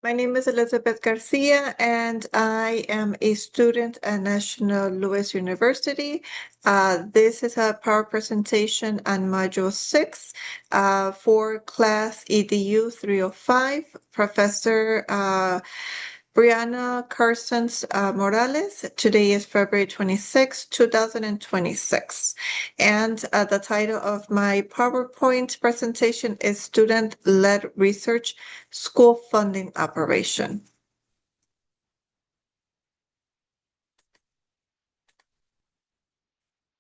My name is Elizabeth Garcia, and I am a student at National Louis University. This is a power presentation on Module 6 for class EDU 305. Professor Brianna Carsons Morales. Today is February 26, 2026. And the title of my PowerPoint presentation is Student-Led Research School Funding Operation.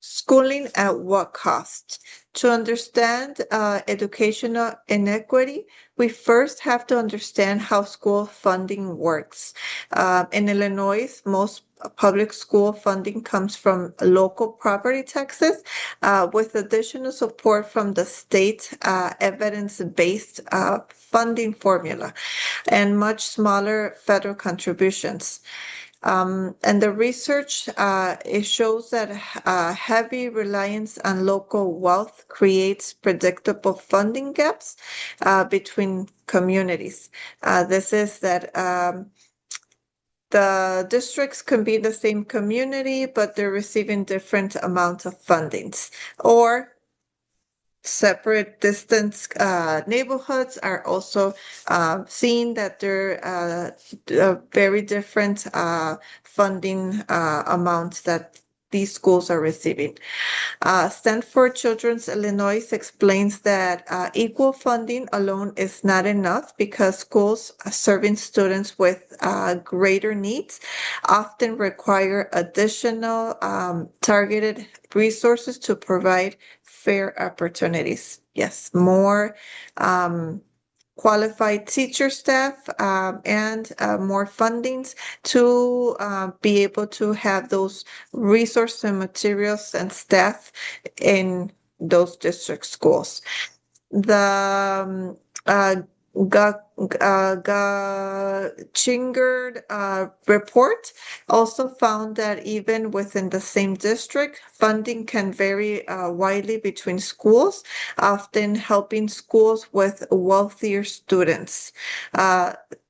Schooling at what cost? To understand educational inequity, we first have to understand how school funding works. In Illinois, most public school funding comes from local property taxes with additional support from the state evidence-based funding formula and much smaller federal contributions. And the research it shows that heavy reliance on local wealth creates predictable funding gaps between communities. This is that the districts can be the same community, but they're receiving different amounts of fundings. Or separate distance neighborhoods are also seeing that they're very different funding amounts that these schools are receiving. Stanford Children's Illinois explains that equal funding alone is not enough because schools serving students with greater needs often require additional targeted resources to provide fair opportunities. Yes, more qualified teacher staff and more fundings to be able to have those resources and materials and staff in those district schools. The Chingered report also found that even within the same district, funding can vary widely between schools, often helping schools with wealthier students.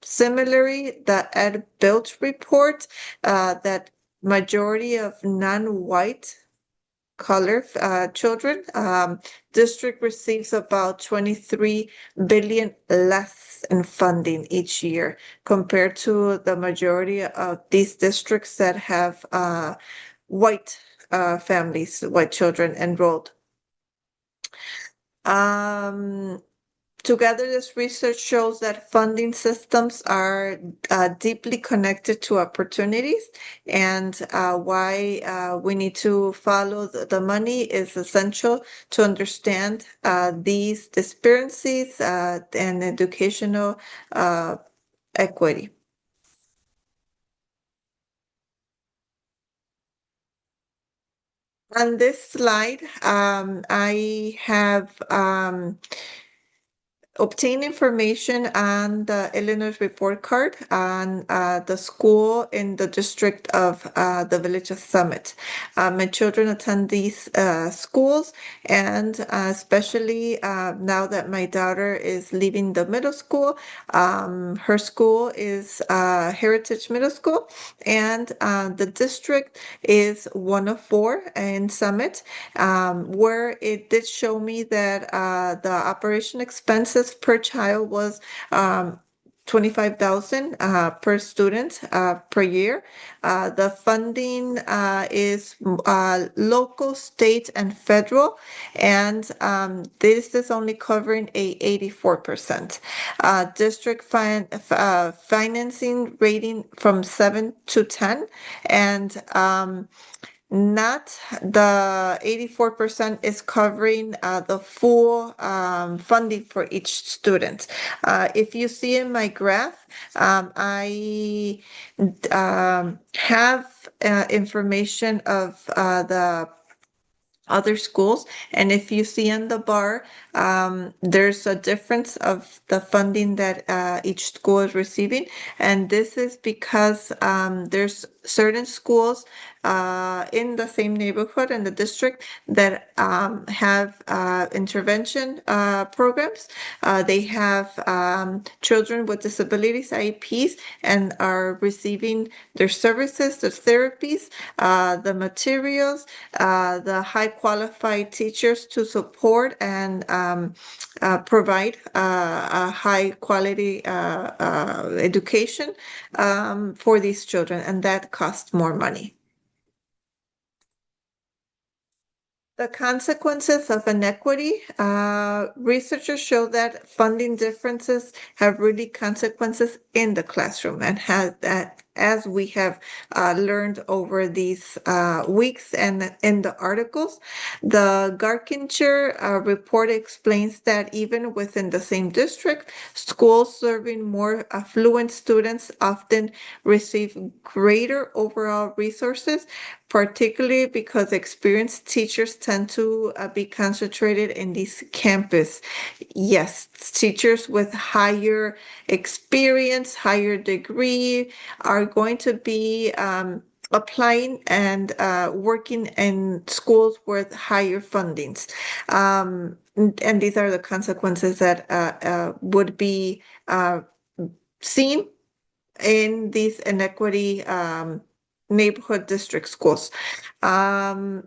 Similarly, the Ed Built report that majority of non-white color children district receives about 23 billion less in funding each year compared to the majority of these districts that have white families, white children enrolled. Together, this research shows that funding systems are deeply connected to opportunities, and why we need to follow the money is essential to understand these disparities and educational equity. On this slide, I have obtain information on the Illinois report card on the school in the district of the village of Summit. My children attend these schools, and especially now that my daughter is leaving the middle school, her school is Heritage Middle School, and the district is 104 in Summit, where it did show me that the operation expenses per child was 25,000 per student per year. The funding is local, state, and federal, and this is only covering 84%. District financing rating from 7 to 10, and not the 84% is covering the full funding for each student. If you see in my graph, I have information of the other schools. And if you see on the bar, there's a difference of the funding that each school is receiving. And this is because there's certain schools in the same neighborhood in the district that have intervention programs. They have children with disabilities, IEPs, and are receiving their services, their therapies, the materials, the high qualified teachers to support and provide a high quality education for these children, and that costs more money. The consequences of inequity. Researchers show that funding differences have really consequences in the classroom and has that as we have learned over these weeks and in the articles. The Garkinger report explains that even within the same district, schools serving more affluent students often receive greater overall resources, particularly because experienced teachers tend to be concentrated in these campus. Yes, teachers with higher experience, higher degree are going to be applying and working in schools with higher fundings. And these are the consequences that would be seen in these inequity neighborhood district schools. Um,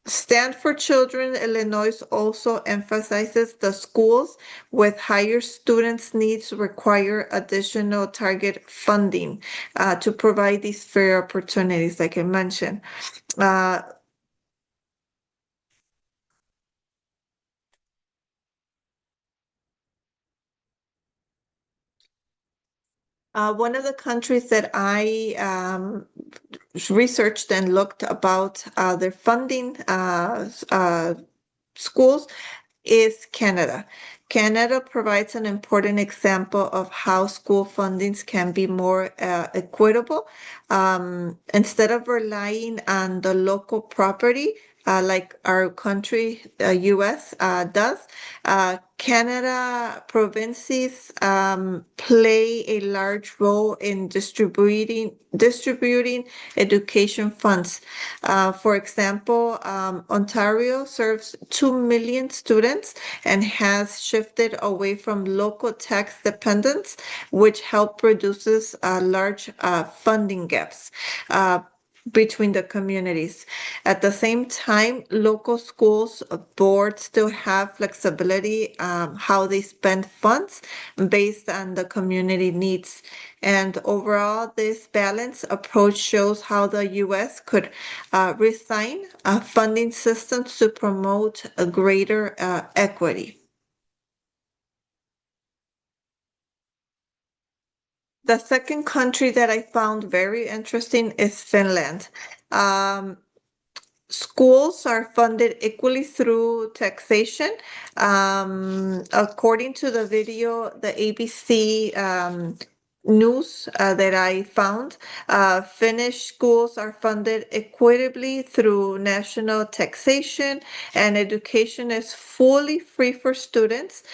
Stand for Children Illinois also emphasizes the schools with higher students' needs require additional target funding to provide these fair opportunities, like I mentioned. Uh, One of the countries that I researched and looked about their funding schools is Canada. Canada provides an important example of how school fundings can be more equitable. Instead of relying on the local property, like our country, US, does, Canada provinces play a large role in distributing education funds. For example, Ontario serves 2 million students and has shifted away from local tax dependence, which help reduces large funding gaps. Between the communities. At the same time, local schools boards still have flexibility how they spend funds based on the community needs. And overall, this balanced approach shows how the U.S. could resign funding systems to promote a greater equity. The second country that I found very interesting is Finland. Um, Schools are funded equally through taxation. According to the video, the ABC news that I found, Finnish schools are funded equitably through national taxation, and education is fully free for students.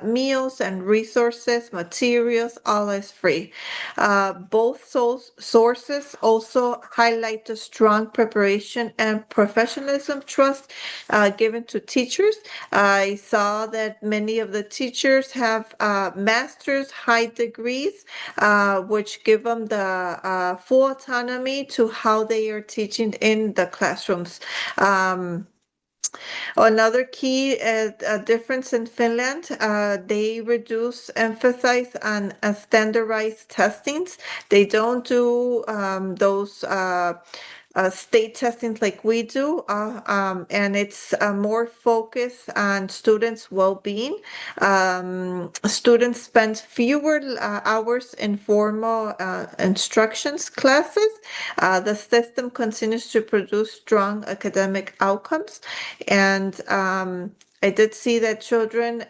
Meals and resources, materials, all is free. Both sources also highlight the strong preparation and professionalism trust given to teachers. I saw that many of the teachers have master's high degrees, which give them the full autonomy to how they are teaching in the classrooms. Another key difference in Finland, they reduce emphasize on standardized testings. They don't do those state testings like we do, and it's more focused on students' well-being. Students spend fewer hours in formal instructions classes. The system continues to produce strong academic outcomes, and I did see that children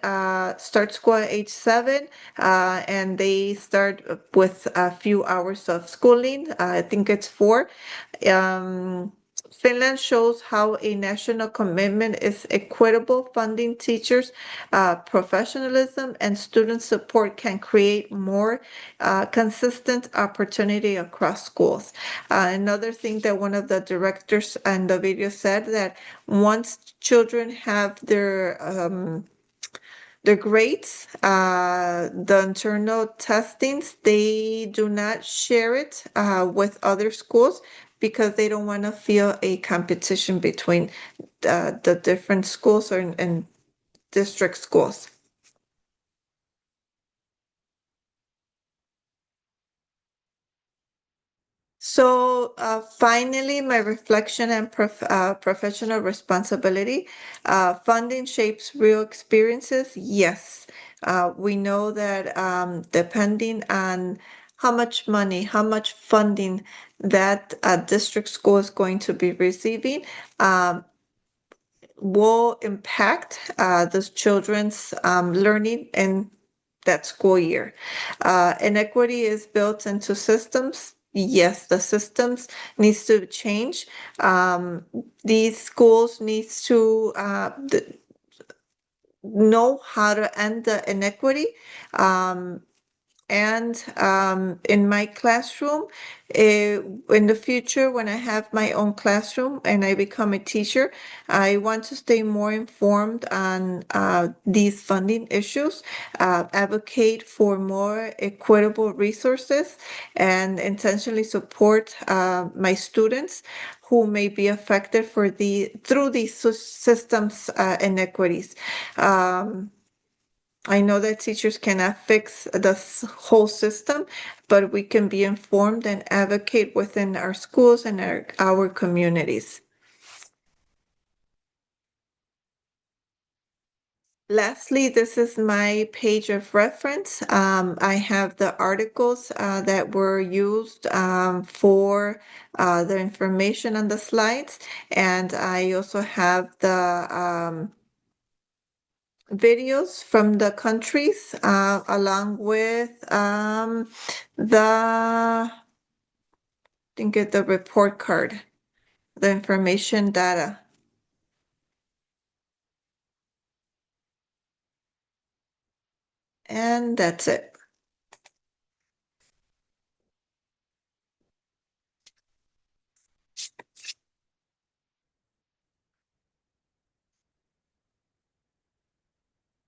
start school at age 7, and they start with a few hours of schooling. I think it's 4. Um, Finland shows how a national commitment is equitable funding teachers, professionalism, and student support can create more consistent opportunity across schools. Another thing that one of the directors in the video said that once children have their grades, the internal testings, they do not share it with other schools because they don't want to feel a competition between the different schools or and district schools. So finally, my reflection and professional responsibility. Funding shapes real experiences. Yes, we know that depending on how much money, how much funding that district school is going to be receiving, um, will impact the children's learning in that school year. Inequity is built into systems. Yes, the systems needs to change. These schools needs to know how to end the inequity. And in my classroom, in the future, when I have my own classroom and I become a teacher, I want to stay more informed on these funding issues, advocate for more equitable resources, and intentionally support my students who may be affected through these systems inequities. I know that teachers cannot fix the whole system, but we can be informed and advocate within our schools and our communities. Lastly, this is my page of reference. I have the articles that were used for the information on the slides, and I also have the videos from the countries along with the I think it's the report card, the information data, and that's it.